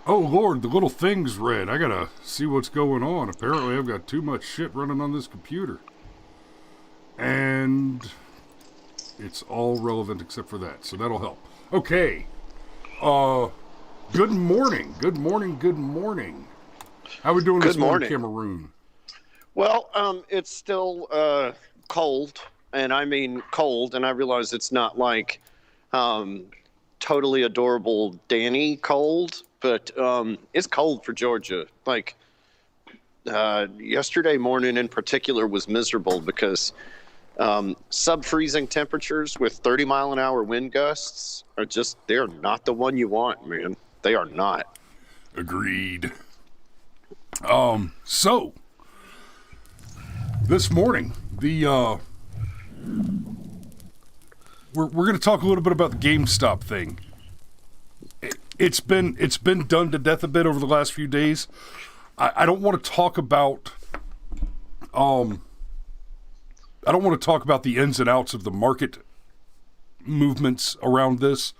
Oh, Lord, the little thing's red. I gotta see what's going on. Apparently, I've got too much shit running on this computer. And it's all relevant except for that, so that'll help. Okay. Good morning. Good morning. Good morning. How are we doing this morning, Cameroon? Well, it's still cold, and I mean cold, and I realize it's not like totally adorable Danny cold, but it's cold for Georgia. Like yesterday morning in particular was miserable because sub-freezing temperatures with 30-mile-an-hour wind gusts are just, they're not the one you want, man. They are not. Agreed. So this morning, we're going to talk a little bit about the GameStop thing. It's been done to death a bit over the last few days. I don't want to talk about the ins and outs of the market movements around this,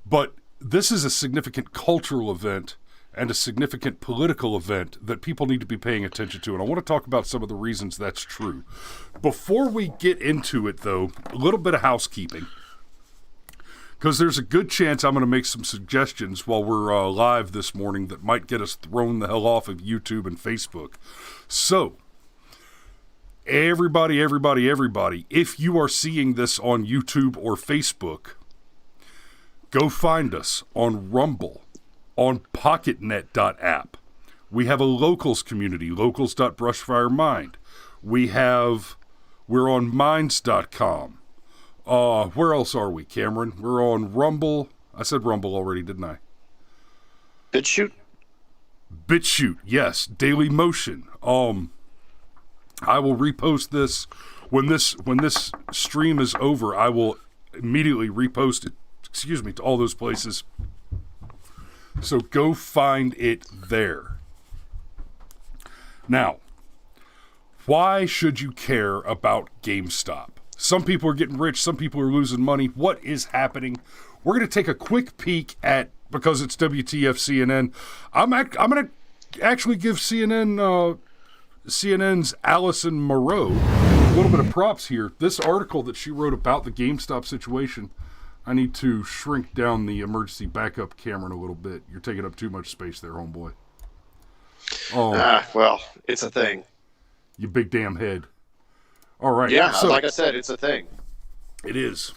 but this is a significant cultural event and a significant political event that people need to be paying attention to. And I want to talk about some of the reasons that's true. Before we get into it, though, a little bit of housekeeping. Because there's a good chance I'm going to make some suggestions while we're live this morning that might get us thrown the hell off of YouTube and Facebook. So, everybody, if you are seeing this on YouTube or Facebook, go find us on Rumble, on PocketNet.app. We have a locals community, locals.brushfiremind. We're on Minds.com. Where else are we, Cameron? We're on Rumble. I said Rumble already, didn't I? BitChute, yes. Daily Motion. I will repost this when this stream is over. I will immediately repost it. To all those places. So go find it there. Now, why should you care about GameStop? Some people are getting rich, some people are losing money. What is happening? We're going to take a quick peek at, because it's WTF CNN, I'm going to actually give CNN's Allison Moreau a little bit of props here. This article that she wrote about the GameStop situation, I need to shrink down the emergency backup camera a little bit. You're taking up too much space there, homeboy. Well, it's a thing. You big damn head. All right. Yeah, so, like I said, it's a thing. It is.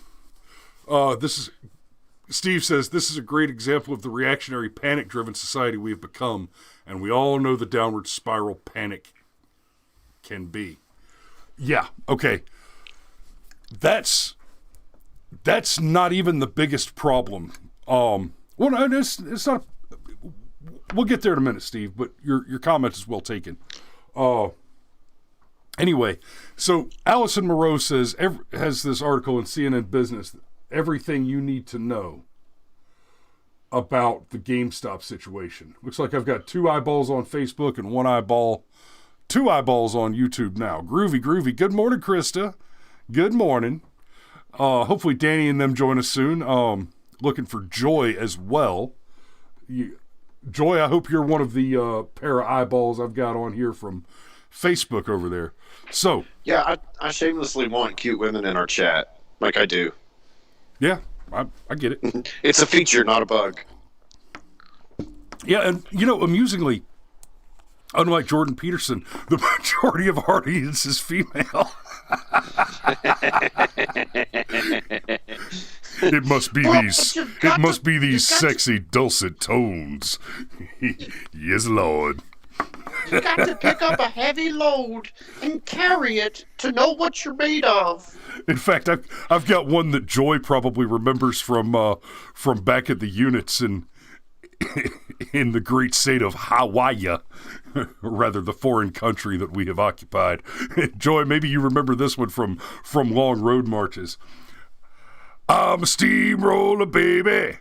Steve says, this is a great example of the reactionary, panic-driven society we have become, and we all know the downward spiral panic can be. Yeah, okay. That's not even the biggest problem. It's not. We'll get there in a minute, Steve. But your comment is well taken. Anyway, so Allison Moreau says has this article in CNN Business. Everything you need to know about the GameStop situation. Looks like I've got 2 eyeballs on Facebook and 2 eyeballs on YouTube now. Groovy. Good morning, Krista. Good morning. Hopefully Danny and them join us soon. Looking for Joy as well. Joy, I hope you're one of the pair of eyeballs I've got on here from Facebook over there. So yeah, I shamelessly want cute women in our chat, like I do. Yeah, I get it. It's a feature, not a bug. Yeah, and amusingly, unlike Jordan Peterson, the majority of our audience is female. It must be these sexy dulcet tones. Yes, Lord. You got to pick up a heavy load and carry it to know what you're made of. In fact, I've got one that Joy probably remembers from back at the units in the great state of Hawaii, rather the foreign country that we have occupied. Joy, maybe you remember this one from long road marches. I'm a steamroller, baby,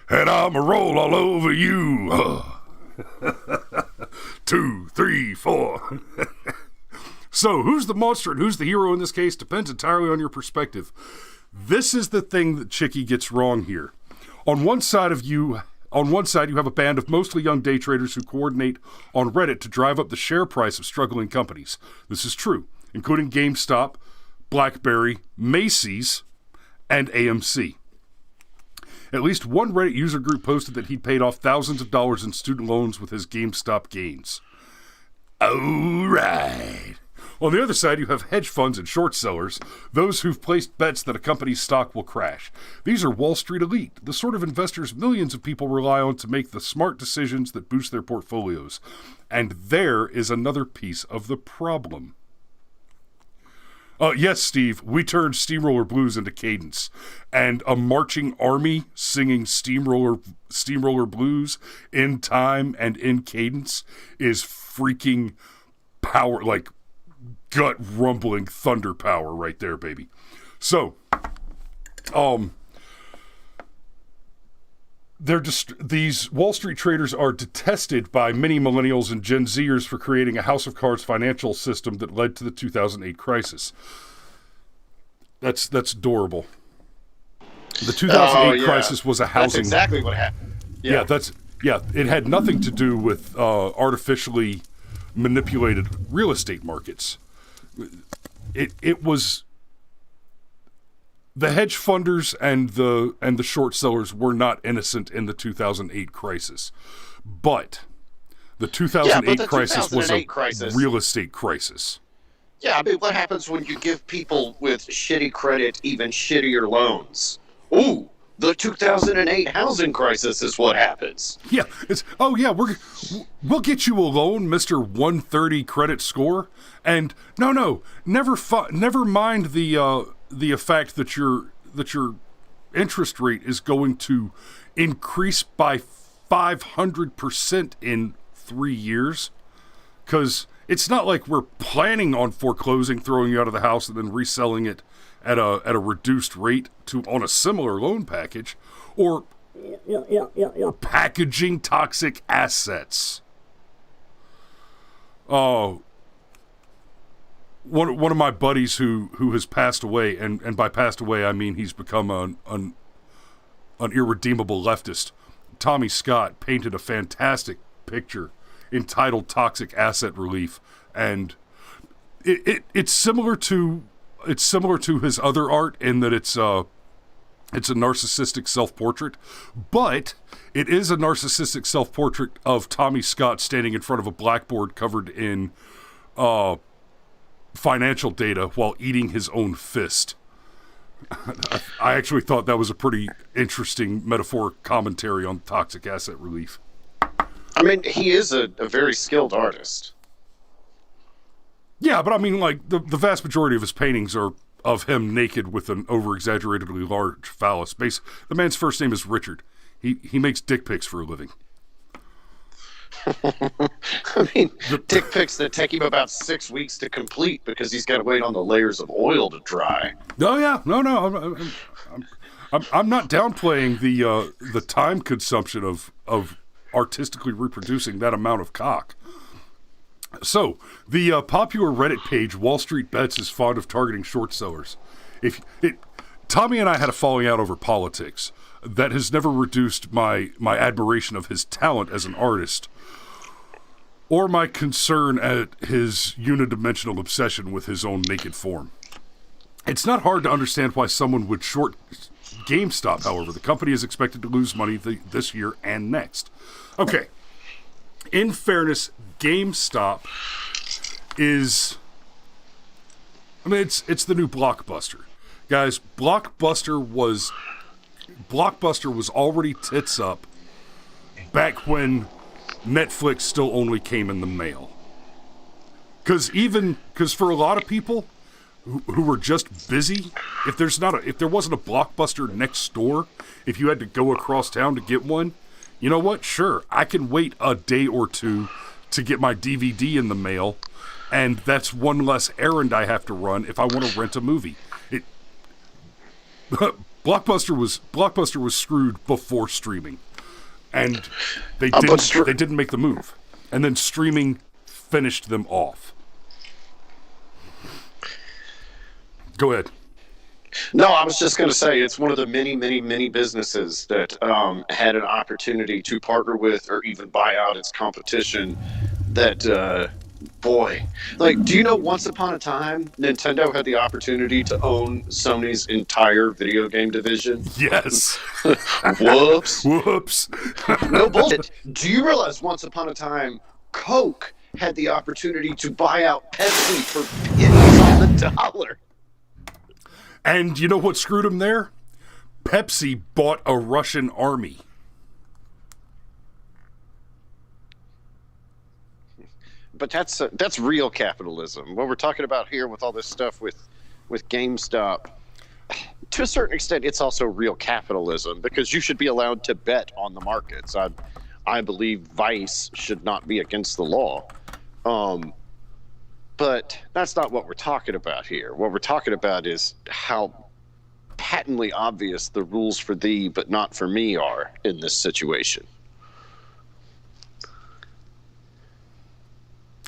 and I'm a roll all over you. 2, 3, 4. So, who's the monster and who's the hero in this case depends entirely on your perspective. This is the thing that Chicky gets wrong here. On one side of you on one side, you have a band of mostly young day traders who coordinate on Reddit to drive up the share price of struggling companies. This is true, including GameStop, BlackBerry, Macy's, and AMC. At least one Reddit user group posted that he'd paid off thousands of dollars in student loans with his GameStop gains. All right. On the other side, you have hedge funds and short sellers, those who've placed bets that a company's stock will crash. These are Wall Street elite, the sort of investors millions of people rely on to make the smart decisions that boost their portfolios. And there is another piece of the problem. Yes, Steve, we turned Steamroller Blues into Cadence, and a marching army singing Steamroller Blues in time and in cadence is freaking power, like gut rumbling thunder power right there, baby. So, these Wall Street traders are detested by many millennials and Gen Zers for creating a house of cards financial system that led to the 2008 crisis. That's adorable. The 2008 crisis was a housing. That's exactly what happened. Yeah, it had nothing to do with artificially manipulated real estate markets. It was the hedge funders and the short sellers were not innocent in the 2008 crisis, but the 2008 crisis was a real estate crisis. Yeah, I mean, what happens when you give people with shitty credit even shittier loans? Ooh, the 2008 housing crisis is what happens. Yeah, we'll get you a loan, Mr. 130 credit score, and never mind the fact that your interest rate is going to increase by 500% in 3 years, because it's not like we're planning on foreclosing, throwing you out of the house, and then reselling it at a reduced rate on a similar loan package, or packaging toxic assets. One of my buddies who has passed away, and by passed away I mean he's become an irredeemable leftist, Tommy Scott, painted a fantastic picture entitled Toxic Asset Relief, and it's similar to his other art in that it's a narcissistic self-portrait, but it is a narcissistic self-portrait of Tommy Scott standing in front of a blackboard covered in financial data while eating his own fist. I actually thought that was a pretty interesting metaphoric commentary on toxic asset relief. I mean, he is a very skilled artist. Yeah, but I mean, like, the vast majority of his paintings are of him naked with an over-exaggeratedly large phallus. The man's first name is Richard. He makes dick pics for a living. I mean, dick pics that take him about 6 weeks to complete because he's got to wait on the layers of oil to dry. Oh, yeah. No. I'm not downplaying the time consumption of artistically reproducing that amount of cock. So, the popular Reddit page Wall Street Bets is fond of targeting short sellers. Tommy and I had a falling out over politics that has never reduced my admiration of his talent as an artist or my concern at his unidimensional obsession with his own naked form. It's not hard to understand why someone would short GameStop, however. The company is expected to lose money this year and next. Okay. In fairness, GameStop is... I mean, it's the new Blockbuster. Guys, Blockbuster was already tits up back when Netflix still only came in the mail. Because for a lot of people who were just busy, if there wasn't a Blockbuster next door, if you had to go across town to get one, you know what? Sure, I can wait a day or two to get my DVD in the mail, and that's one less errand I have to run if I want to rent a movie. Blockbuster was screwed before streaming, and they didn't make the move, and then streaming finished them off. Go ahead. No, I was just going to say it's one of the many, many, many businesses that had an opportunity to partner with or even buy out its competition. That boy, like, do you know? Once upon a time, Nintendo had the opportunity to own Sony's entire video game division. Yes. Whoops. Whoops. No bullshit. Do you realize once upon a time, Coke had the opportunity to buy out Pepsi for pennies on the dollar? And you know what screwed them there? Pepsi bought a Russian army. But that's real capitalism. What we're talking about here with all this stuff with GameStop, to a certain extent, it's also real capitalism because you should be allowed to bet on the markets. I believe vice should not be against the law. But that's not what we're talking about here. What we're talking about is how patently obvious the rules for thee but not for me are in this situation.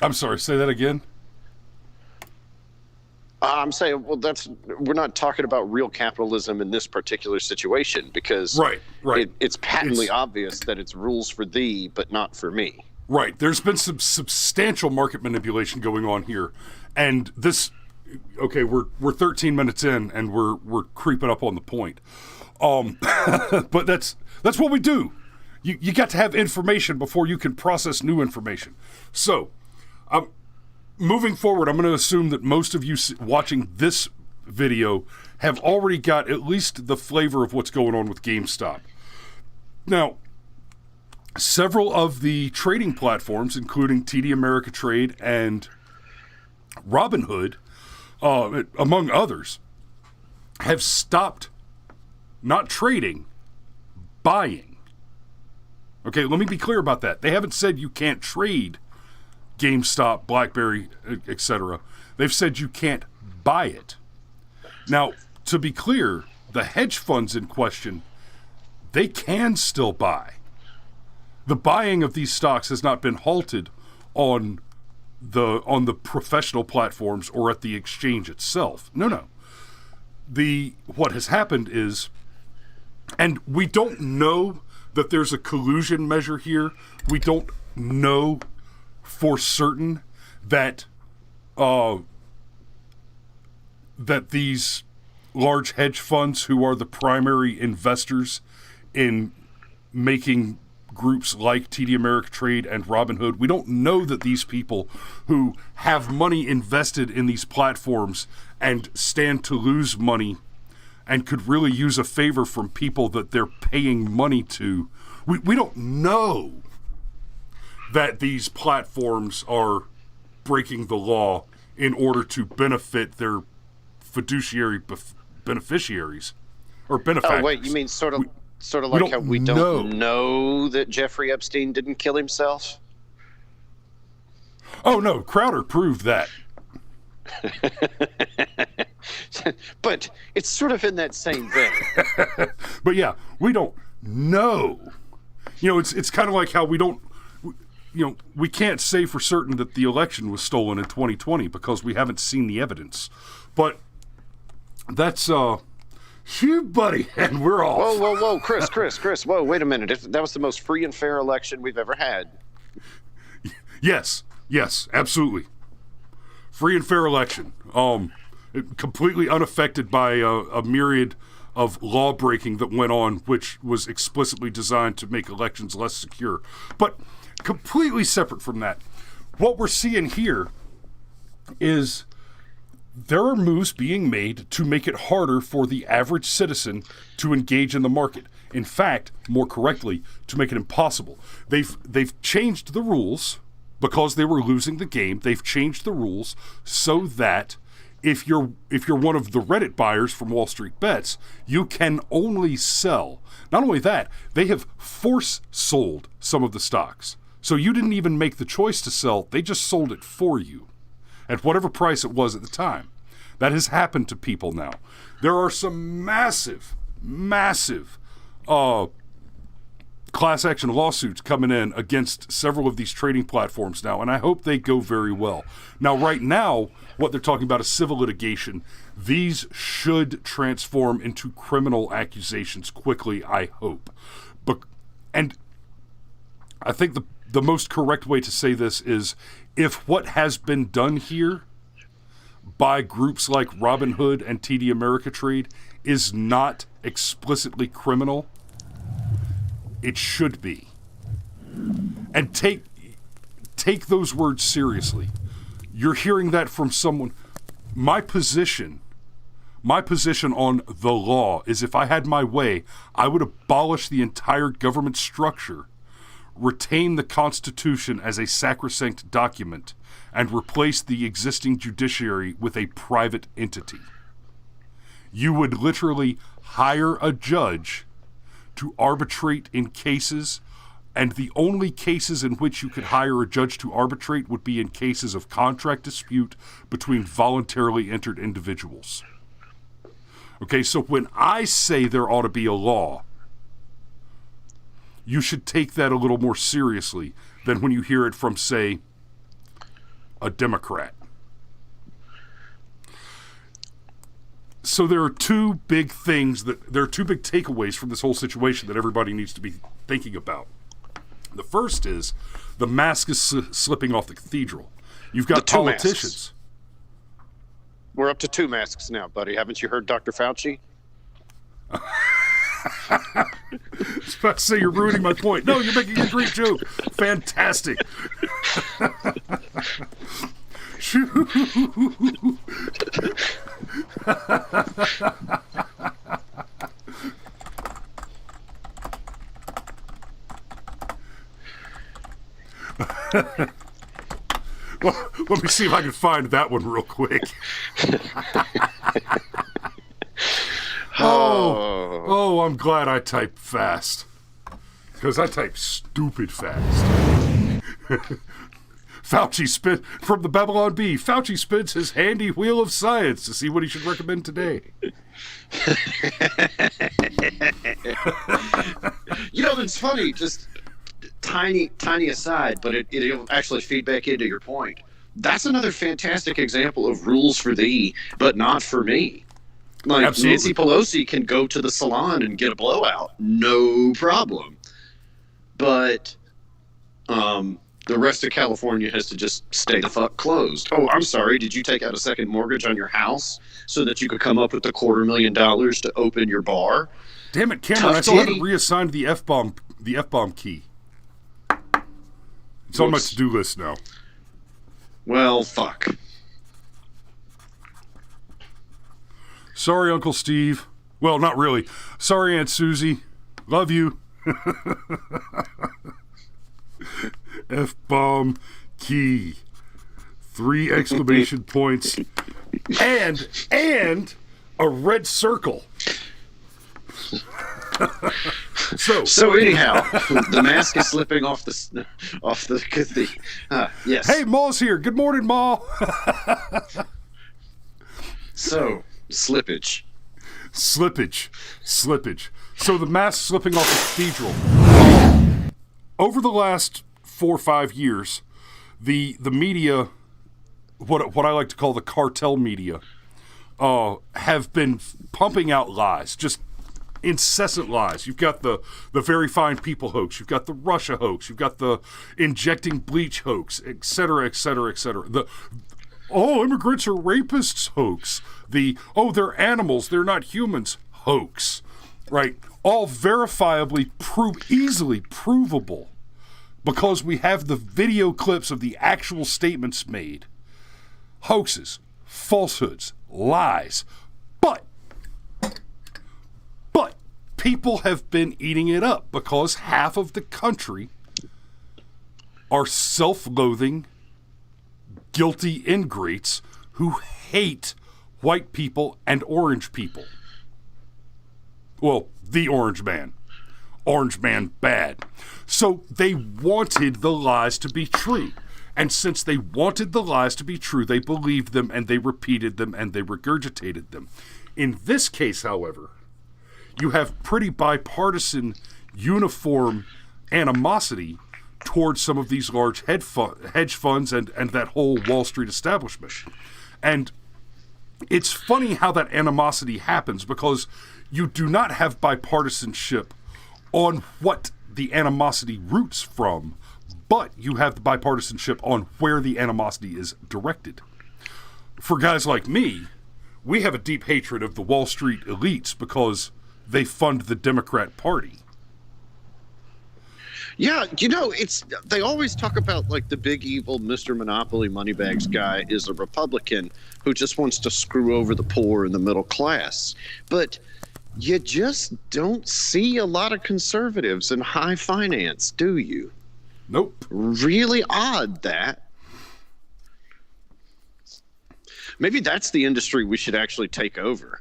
I'm sorry, say that again. I'm saying, well, we're not talking about real capitalism in this particular situation because right. It's patently obvious that it's rules for thee but not for me. Right. There's been some substantial market manipulation going on here, and this. Okay, we're 13 minutes in, and we're creeping up on the point. But that's what we do. You got to have information before you can process new information. So, moving forward, I'm going to assume that most of you watching this video have already got at least the flavor of what's going on with GameStop. Now, several of the trading platforms, including TD Ameritrade and Robinhood, among others, have stopped not trading, buying. Okay, let me be clear about that. They haven't said you can't trade GameStop, BlackBerry, etc. They've said you can't buy it. Now, to be clear, the hedge funds in question, they can still buy. The buying of these stocks has not been halted on the professional platforms or at the exchange itself. No. What has happened is, and we don't know that there's a collusion measure here. We don't know for certain that that these large hedge funds who are the primary investors in making groups like TD Ameritrade and Robinhood, we don't know that these people who have money invested in these platforms and stand to lose money and could really use a favor from people that they're paying money to, we don't know that these platforms are breaking the law in order to benefit their fiduciary beneficiaries or benefactors. Oh, wait, you mean sort of like how we don't know that Jeffrey Epstein didn't kill himself? Oh, no. Crowder proved that. But it's sort of in that same vein. But yeah, we don't know. You know, it's kind of like how we don't, you know, we can't say for certain that the election was stolen in 2020 because we haven't seen the evidence. But that's, phew, buddy, and we're off. Whoa, Chris, whoa, wait a minute. That was the most free and fair election we've ever had. Yes, absolutely. Free and fair election. Completely unaffected by a myriad of law breaking that went on, which was explicitly designed to make elections less secure. But completely separate from that, what we're seeing here is there are moves being made to make it harder for the average citizen to engage in the market. In fact, more correctly, to make it impossible. They've changed the rules because they were losing the game. They've changed the rules so that if you're one of the Reddit buyers from Wall Street Bets, you can only sell. Not only that, they have force sold some of the stocks. So you didn't even make the choice to sell. They just sold it for you at whatever price it was at the time. That has happened to people now. There are some massive class action lawsuits coming in against several of these trading platforms now, and I hope they go very well. Now, right now, what they're talking about is civil litigation. These should transform into criminal accusations quickly, I hope. And I think the most correct way to say this is, if what has been done here by groups like Robinhood and TD Ameritrade is not explicitly criminal, it should be. And take those words seriously. You're hearing that from someone. My position on the law is, if I had my way, I would abolish the entire government structure, retain the Constitution as a sacrosanct document, and replace the existing judiciary with a private entity. You would literally hire a judge to arbitrate in cases, and the only cases in which you could hire a judge to arbitrate would be in cases of contract dispute between voluntarily entered individuals. Okay, so when I say there ought to be a law, you should take that a little more seriously than when you hear it from, say, a Democrat. So there are two big takeaways from this whole situation that everybody needs to be thinking about. The first is the mask is slipping off the cathedral. You've got politicians. Masks. We're up to 2 masks now, buddy. Haven't you heard Dr. Fauci? I was about to say you're ruining my point. No, you're making a great joke. Fantastic. Well, let me see if I can find that one real quick. Oh, I'm glad I typed fast. Because I type stupid fast. Fauci spin from the Babylon Bee. Fauci spins his handy wheel of science to see what he should recommend today. It's funny, just tiny aside, but it'll actually feed back into your point. That's another fantastic example of rules for thee, but not for me. Like, absolutely. Nancy Pelosi can go to the salon and get a blowout, no problem. But the rest of California has to just stay the fuck closed. Oh, I'm sorry, did you take out a second mortgage on your house so that you could come up with the $250,000 to open your bar? Damn it, Cameron, I still haven't reassigned the F-bomb key. It's on my to-do list now. Well, fuck. Sorry, Uncle Steve. Well, not really. Sorry, Aunt Susie. Love you. F-bomb key. 3 exclamation points. And a red circle. So anyhow, the mask is slipping off the yes. Hey, Ma's here. Good morning, Ma. So, slippage. So the mask slipping off the cathedral. Over the last 4 or 5 years, the media, what I like to call the cartel media, have been pumping out lies, just incessant lies. You've got the very fine people hoax, you've got the Russia hoax, you've got the injecting bleach hoax, etc., etc., etc. The immigrants are rapists hoax. They're animals, they're not humans hoax. Right? All verifiably easily provable, because we have the video clips of the actual statements made. Hoaxes, falsehoods, lies. But people have been eating it up because half of the country are self-loathing, guilty ingrates who hate white people and orange people. Well, the orange man. Orange man bad. So they wanted the lies to be true. And since they wanted the lies to be true, they believed them and they repeated them and they regurgitated them. In this case, however, you have pretty bipartisan, uniform animosity towards some of these large hedge funds and that whole Wall Street establishment. And it's funny how that animosity happens, because you do not have bipartisanship on what the animosity roots from, but you have the bipartisanship on where the animosity is directed. For guys like me, we have a deep hatred of the Wall Street elites because they fund the Democrat Party. Yeah, they always talk about like the big evil Mr. Monopoly Moneybags guy is a Republican who just wants to screw over the poor and the middle class. But you just don't see a lot of conservatives in high finance, do you? Nope. Really odd that. Maybe that's the industry we should actually take over.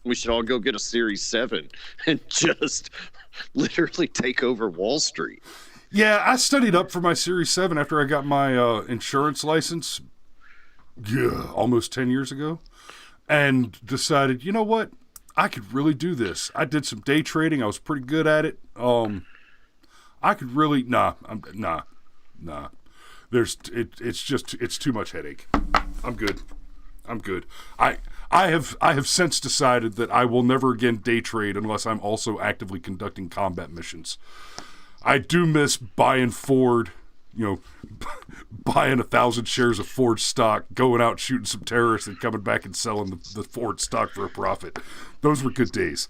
We should all go get a Series 7 and just literally take over Wall Street. Yeah, I studied up for my Series 7 after I got my insurance license almost 10 years ago, and decided, you know what? I could really do this. I did some day trading. I was pretty good at it. I could really nah. It's too much headache. I'm good. I have since decided that I will never again day trade unless I'm also actively conducting combat missions. I do miss buying Ford, buying 1,000 shares of Ford stock, going out shooting some terrorists and coming back and selling the Ford stock for a profit. Those were good days.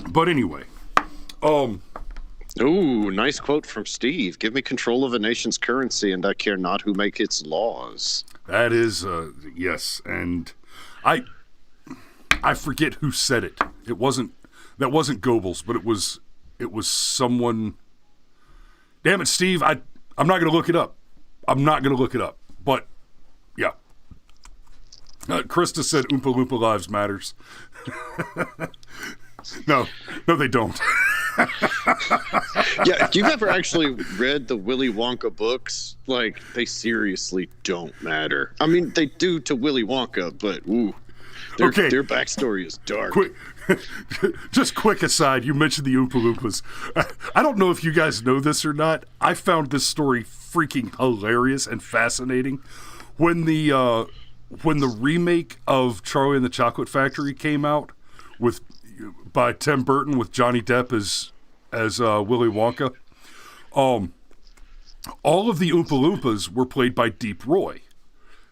But anyway, Ooh, nice quote from Steve. Give me control of a nation's currency, and I care not who make its laws. That is, yes, and I forget who said it. That wasn't Goebbels, but it was someone. Damn it, Steve! I'm not gonna look it up. But yeah, Krista said Oompa Loompa lives matters. No, they don't. Yeah, if you've ever actually read the Willy Wonka books, like, they seriously don't matter. I mean, they do to Willy Wonka, but their backstory is dark. Quick aside, you mentioned the Oompa Loompas. I don't know if you guys know this or not. I found this story freaking hilarious and fascinating. When the remake of Charlie and the Chocolate Factory came out by Tim Burton with Johnny Depp as Willy Wonka, all of the Oompa Loompas were played by Deep Roy.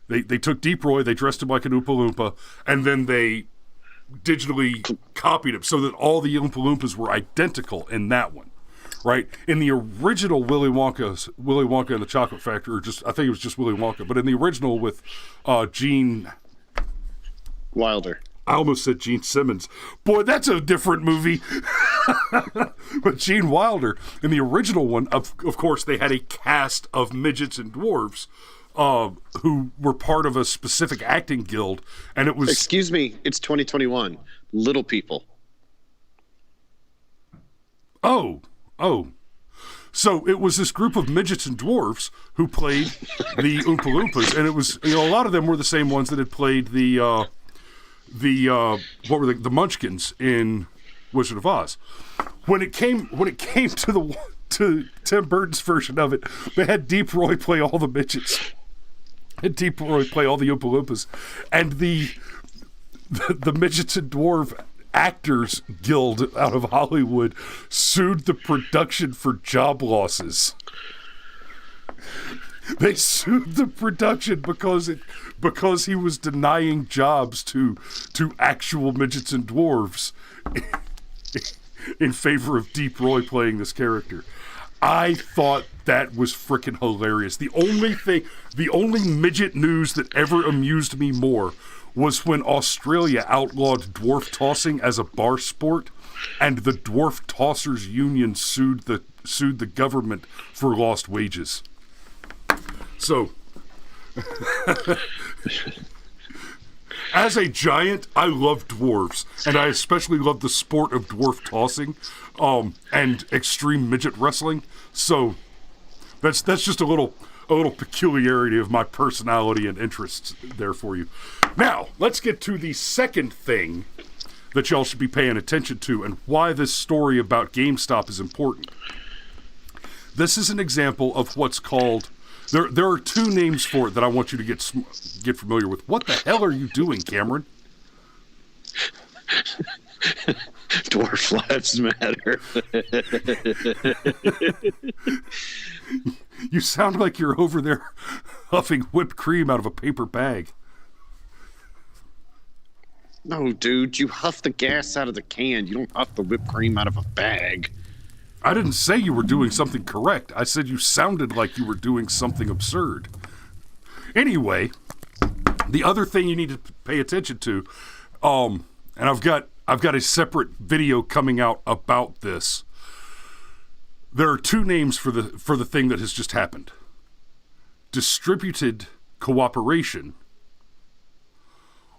They took Deep Roy, they dressed him like an Oompa Loompa, and then they digitally copied him so that all the Oompa Loompas were identical in that one, right? In the original Willy Wonka and the Chocolate Factory, I think it was just Willy Wonka, but in the original with Gene Wilder. I almost said Gene Simmons. Boy, that's a different movie. But Gene Wilder, in the original one, of course, they had a cast of midgets and dwarves who were part of a specific acting guild, and it was... Excuse me, it's 2021. Little people. Oh. So it was this group of midgets and dwarves who played the Oompa Loompas, and it was, a lot of them were the same ones that had played the Munchkins in Wizard of Oz. When it came to Tim Burton's version of it, they had Deep Roy play all the midgets, and Deep Roy play all the Oompa Loompas, and the Midgets and Dwarf Actors Guild out of Hollywood sued the production for job losses. They sued the production because he was denying jobs to actual midgets and dwarves in favor of Deep Roy playing this character. I thought that was freaking hilarious. The only midget news that ever amused me more was when Australia outlawed dwarf tossing as a bar sport, and the Dwarf Tossers Union sued the government for lost wages. So, as a giant, I love dwarves, and I especially love the sport of dwarf tossing, and extreme midget wrestling. So, that's just a little peculiarity of my personality and interests there for you. Now, let's get to the second thing that y'all should be paying attention to, and why this story about GameStop is important. This is an example of what's called... There are two names for it that I want you to get familiar with. What the hell are you doing, Cameron? Dwarf lives matter. You sound like you're over there huffing whipped cream out of a paper bag. No, dude, you huff the gas out of the can. You don't huff the whipped cream out of a bag. I didn't say you were doing something correct. I said you sounded like you were doing something absurd. Anyway, the other thing you need to pay attention to, and I've got a separate video coming out about this. There are two names for the thing that has just happened. Distributed cooperation,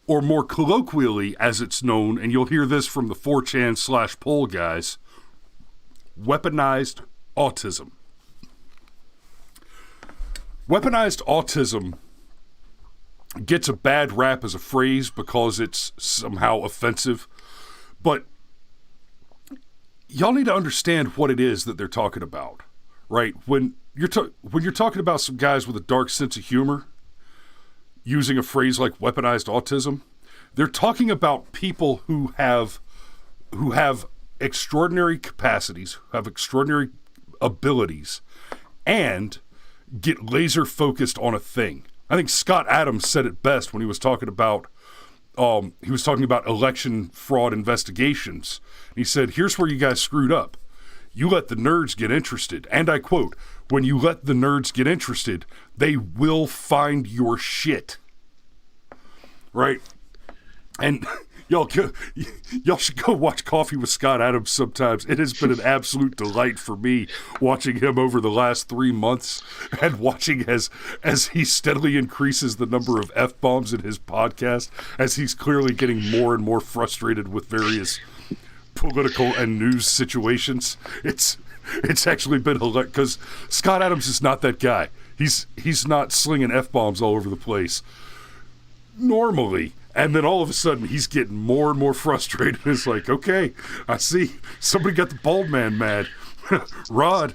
or more colloquially as it's known, and you'll hear this from the 4chan/poll guys, weaponized autism. Weaponized autism gets a bad rap as a phrase because it's somehow offensive, but y'all need to understand what it is that they're talking about, right? When you're talking about some guys with a dark sense of humor using a phrase like weaponized autism, they're talking about people who have extraordinary capacities, who have extraordinary abilities, and get laser focused on a thing. I think Scott Adams said it best when he was talking about election fraud investigations. He said, here's where you guys screwed up. You let the nerds get interested. And I quote, when you let the nerds get interested, they will find your shit. Right? And y'all should go watch Coffee with Scott Adams sometimes. It has been an absolute delight for me watching him over the last 3 months and watching as he steadily increases the number of F-bombs in his podcast, as he's clearly getting more and more frustrated with various political and news situations. It's actually been hilarious because Scott Adams is not that guy. He's not slinging F-bombs all over the place normally. And then all of a sudden, he's getting more and more frustrated. It's like, okay, I see. Somebody got the bald man mad. Rod.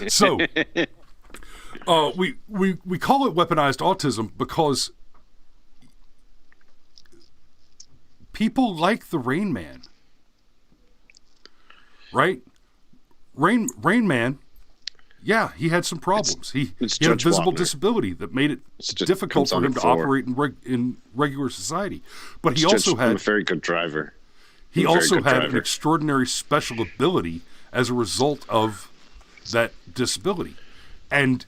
So, we call it weaponized autism because people like the Rain Man. Right? Rain Man... Yeah, he had some problems. He had a visible disability that made it difficult for him to operate in regular society. But he also had... I'm a very good driver. He also had an extraordinary special ability as a result of that disability. And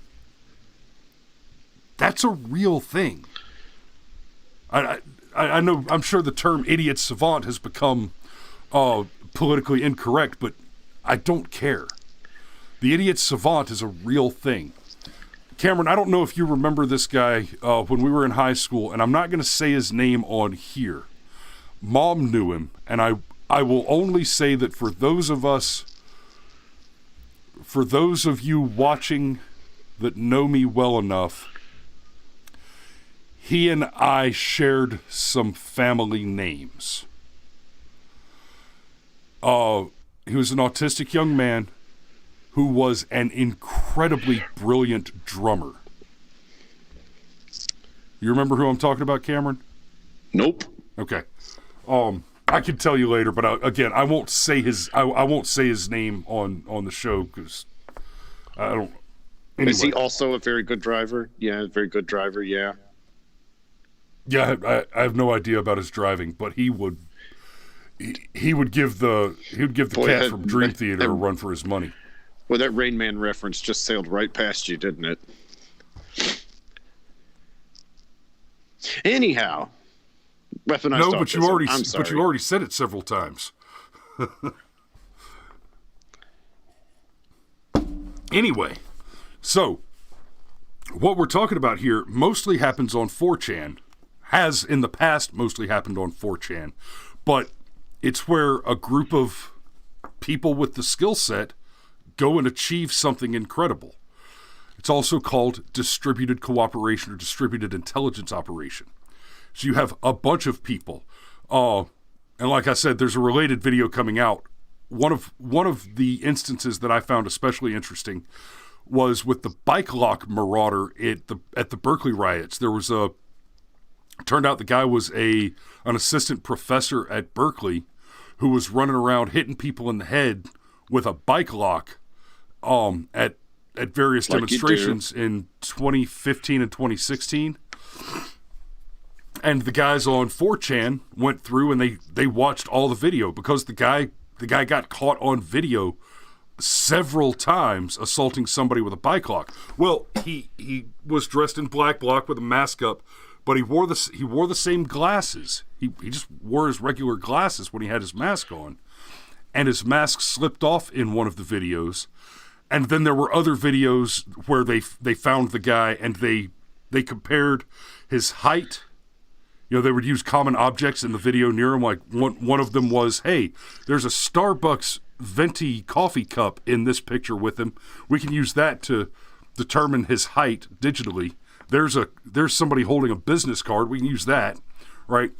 that's a real thing. I know, I'm sure the term idiot savant has become politically incorrect, but I don't care. The idiot savant is a real thing. Cameron, I don't know if you remember this guy when we were in high school, and I'm not going to say his name on here. Mom knew him, and I will only say that for those of you watching that know me well enough, he and I shared some family names. He was an autistic young man who was an incredibly brilliant drummer. You remember who I'm talking about, Cameron? Nope. Okay. I can tell you later, but I won't say his name on the show because I don't. Anyway. Is he also a very good driver? Yeah, very good driver. Yeah. Yeah, I have no idea about his driving, but he would give the cat from Dream Theater a run for his money. Well, that Rain Man reference just sailed right past you, didn't it? Anyhow, weaponized autism. But you already said it several times. Anyway, so what we're talking about here mostly happens on 4chan, has in the past mostly happened on 4chan, but it's where a group of people with the skill set go and achieve something incredible. It's also called distributed cooperation or distributed intelligence operation. So you have a bunch of people. And like I said, there's a related video coming out. One of the instances that I found especially interesting was with the bike lock marauder at the Berkeley riots. There was turned out the guy was an assistant professor at Berkeley who was running around hitting people in the head with a bike lock at various demonstrations in 2015 and 2016. And the guys on 4chan went through and they watched all the video because the guy got caught on video several times assaulting somebody with a bike lock. Well, he was dressed in black bloc with a mask up, but he wore the same glasses. He just wore his regular glasses when he had his mask on, and his mask slipped off in one of the videos. And then there were other videos where they found the guy and they compared his height. You know, they would use common objects in the video near him. Like one of them was, hey, there's a Starbucks venti coffee cup in this picture with him. We can use that to determine his height digitally. There's somebody holding a business card. We can use that, right?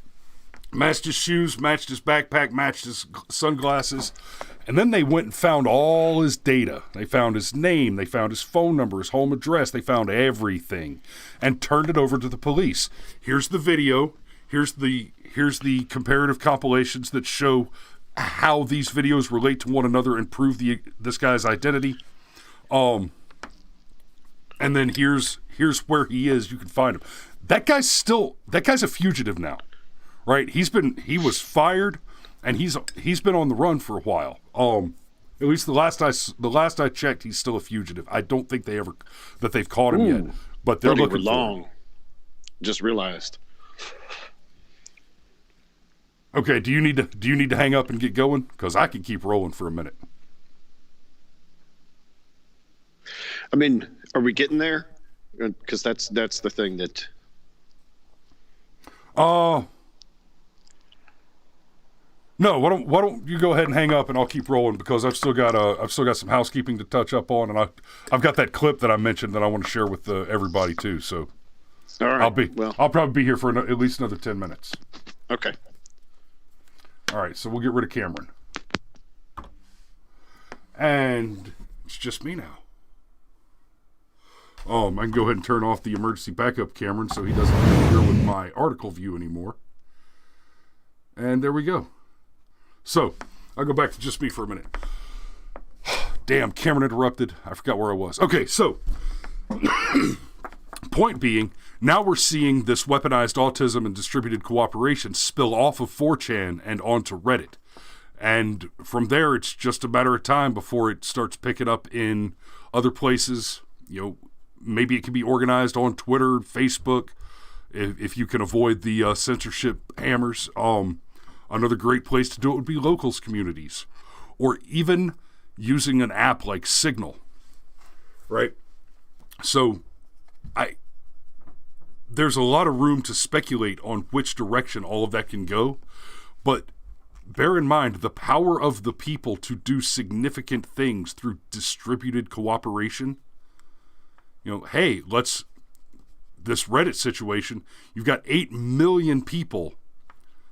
Matched his shoes, matched his backpack, matched his sunglasses. And then they went and found all his data. They found his name. They found his phone number, his home address. They found everything and turned it over to the police. Here's the video. Here's the comparative compilations that show how these videos relate to one another and prove this guy's identity. And then here's where he is. You can find him. That guy's a fugitive now, right? He was fired. And he's been on the run for a while. At least the last I checked, he's still a fugitive. I don't think they've caught him yet. But they're looking for him. Just realized. Okay, do you need to hang up and get going? Because I can keep rolling for a minute. I mean, are we getting there? Because that's the thing that. No, why don't you go ahead and hang up and I'll keep rolling because I've still got some housekeeping to touch up on, and I've got that clip that I mentioned that I want to share with everybody too. So all right, I'll probably be here for at least another 10 minutes. Okay. All right, so we'll get rid of Cameron, and it's just me now. I can go ahead and turn off the emergency backup Cameron so he doesn't interfere with my article view anymore. And there we go. So, I'll go back to just me for a minute. Damn, Cameron interrupted. I forgot where I was. Okay, so, point being, now we're seeing this weaponized autism and distributed cooperation spill off of 4chan and onto Reddit. And from there, it's just a matter of time before it starts picking up in other places. You know, maybe it can be organized on Twitter, Facebook, if you can avoid the censorship hammers. Another great place to do it would be locals communities, or even using an app like Signal, right? So there's a lot of room to speculate on which direction all of that can go, but bear in mind the power of the people to do significant things through distributed cooperation. You know, hey, this Reddit situation, you've got 8 million people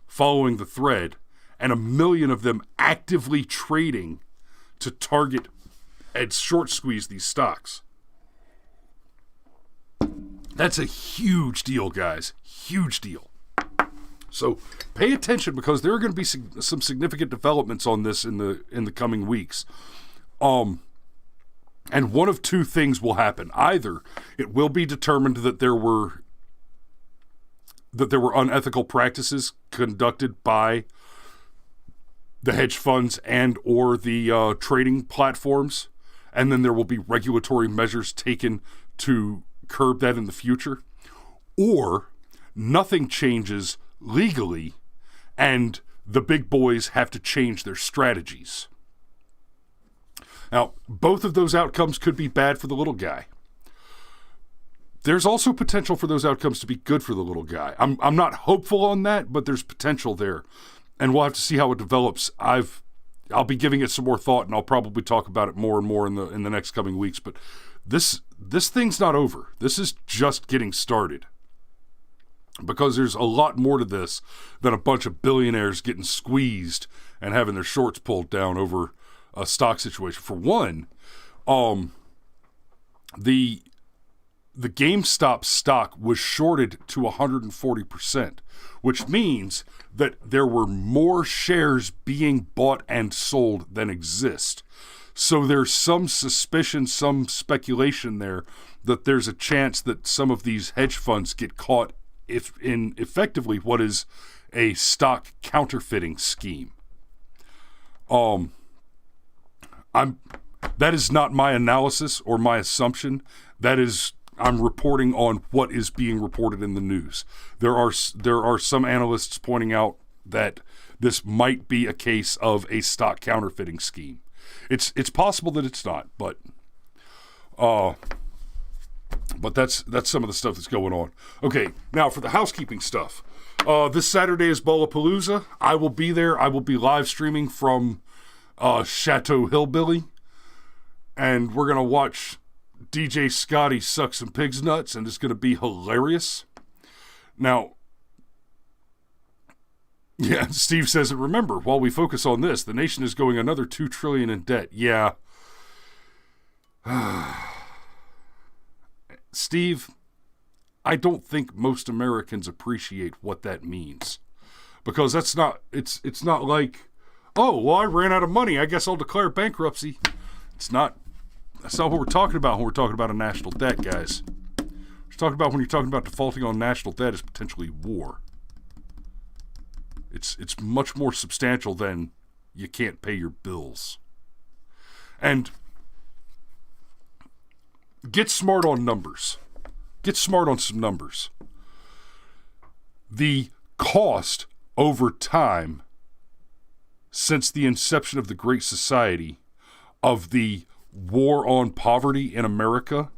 following the thread, and 1 million of them actively trading to target and short squeeze these stocks. That's a huge deal, guys. Huge deal. So pay attention because there are going to be some significant developments on this in the coming weeks. And one of two things will happen. Either it will be determined that there were unethical practices conducted by the hedge funds and or the trading platforms, and then there will be regulatory measures taken to curb that in the future, or nothing changes legally and the big boys have to change their strategies. Now, both of those outcomes could be bad for the little guy. There's also potential for those outcomes to be good for the little guy. I'm not hopeful on that, but there's potential there. And we'll have to see how it develops. I'll be giving it some more thought, and I'll probably talk about it more and more in the next coming weeks. But this thing's not over. This is just getting started. because there's a lot more to this than a bunch of billionaires getting squeezed and having their shorts pulled down over a stock situation. For one, the GameStop stock was shorted to 140%, which means that there were more shares being bought and sold than exist. So there's some suspicion, some speculation there that there's a chance that some of these hedge funds get caught in effectively what is a stock counterfeiting scheme. That is not my analysis or my assumption. I'm reporting on what is being reported in the news. There are some analysts pointing out that this might be a case of a stock counterfeiting scheme. It's possible that it's not, but that's some of the stuff that's going on. Okay, now for the housekeeping stuff. This Saturday is Ballapalooza. I will be there. I will be live streaming from Chateau Hillbilly, and we're gonna watch DJ Scotty suck some pig's nuts, and it's going to be hilarious. Now, yeah, Steve says, remember, while we focus on this, the nation is going another $2 trillion in debt. Yeah. Steve, I don't think most Americans appreciate what that means. Because it's not like, oh, well, I ran out of money, I guess I'll declare bankruptcy. That's not what we're talking about when we're talking about a national debt, guys. We're talking about when you're talking about defaulting on national debt is potentially war. It's much more substantial than you can't pay your bills. And get smart on numbers. Get smart on some numbers. The cost over time since the inception of the Great Society of the war on poverty in America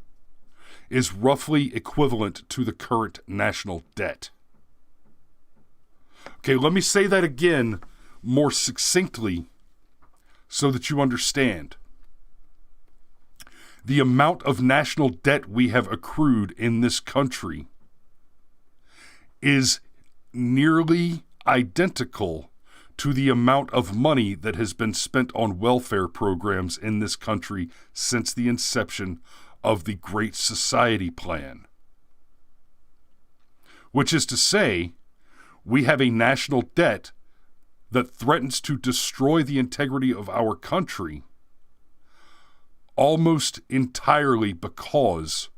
is roughly equivalent to the current national debt. Okay, let me say that again more succinctly so that you understand. The amount of national debt we have accrued in this country is nearly identical to the amount of money that has been spent on welfare programs in this country since the inception of the Great Society Plan. Which is to say, we have a national debt that threatens to destroy the integrity of our country almost entirely because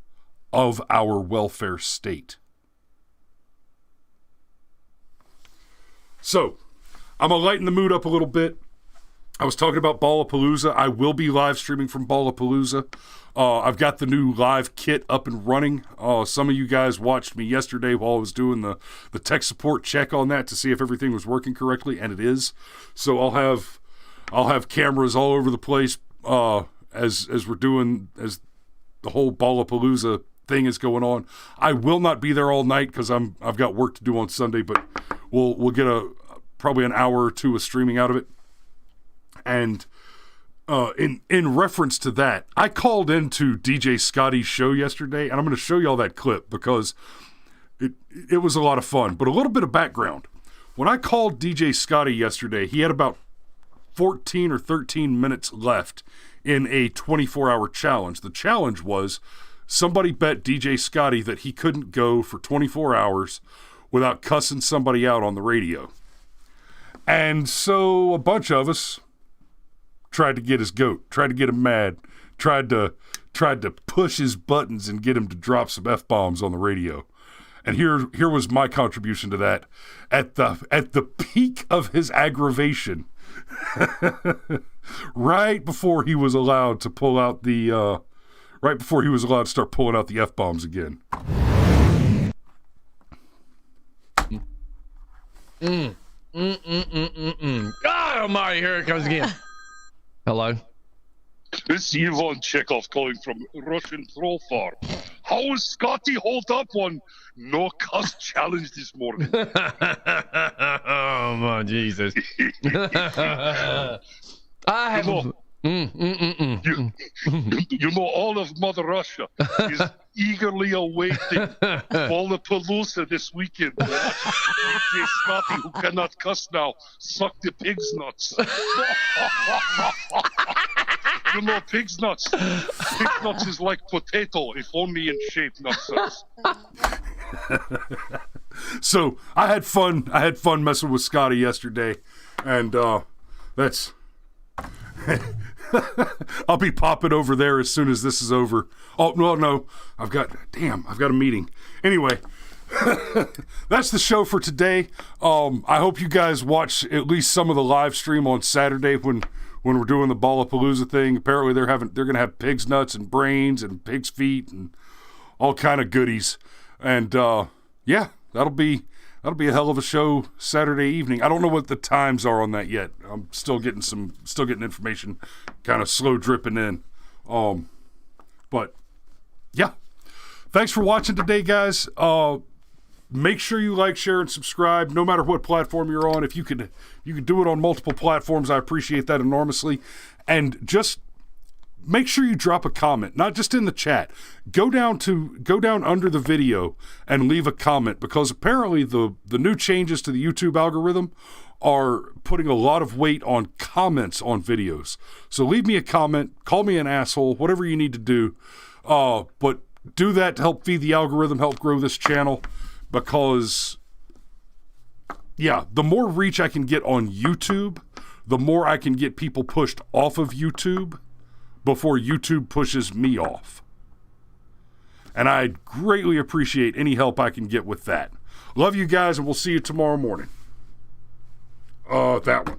of our welfare state. So, I'm going to lighten the mood up a little bit. I was talking about Ballapalooza. I will be live streaming from Ballapalooza. I've got the new live kit up and running. Some of you guys watched me yesterday while I was doing the tech support check on that to see if everything was working correctly, and it is. So I'll have cameras all over the place as we're doing, as the whole Ballapalooza thing is going on. I will not be there all night because I've got work to do on Sunday, but we'll get probably an hour or two of streaming out of it. And in reference to that, I called into DJ Scotty's show yesterday, and I'm going to show you all that clip because it was a lot of fun. But a little bit of background. When I called DJ Scotty yesterday, he had about 14 or 13 minutes left in a 24-hour challenge. The challenge was somebody bet DJ Scotty that he couldn't go for 24 hours without cussing somebody out on the radio. And so a bunch of us tried to get his goat, tried to get him mad, tried to push his buttons and get him to drop some F-bombs on the radio. And here was my contribution to that. At the peak of his aggravation, right before he was allowed to pull out right before he was allowed to start pulling out the F-bombs again. God almighty, here it comes again. Hello? This is Yvonne Chekhov calling from Russian Troll Farm. How is Scotty hold up on no cuss challenge this morning? Oh my Jesus. I You know, all of Mother Russia is eagerly awaiting Lollapalooza this weekend to watch DJ Scotty, who cannot cuss now, suck the pig's nuts. You know, pig's nuts. Pig's nuts is like potato, if only in shape, nutsack. So I had fun. I had fun messing with Scotty yesterday, and that's. I'll be popping over there as soon as this is over. Oh no, I've got a meeting. Anyway, that's the show for today. I hope you guys watch at least some of the live stream on Saturday when we're doing the Ballapalooza thing. Apparently they're gonna have pig's nuts and brains and pig's feet and all kind of goodies. And yeah, that'll be a hell of a show Saturday evening. I don't know what the times are on that yet. I'm still getting information kind of slow dripping in. But yeah, thanks for watching today, guys. Make sure you like, share, and subscribe no matter what platform you're on. If you could do it on multiple platforms, I appreciate that enormously. And just make sure you drop a comment, not just in the chat. Go down under the video and leave a comment, because apparently the new changes to the YouTube algorithm are putting a lot of weight on comments on videos. So leave me a comment, call me an asshole, whatever you need to do. But do that to help feed the algorithm, help grow this channel, because yeah, the more reach I can get on YouTube, the more I can get people pushed off of YouTube before YouTube pushes me off. And I'd greatly appreciate any help I can get with that. Love you guys, and we'll see you tomorrow morning. That one.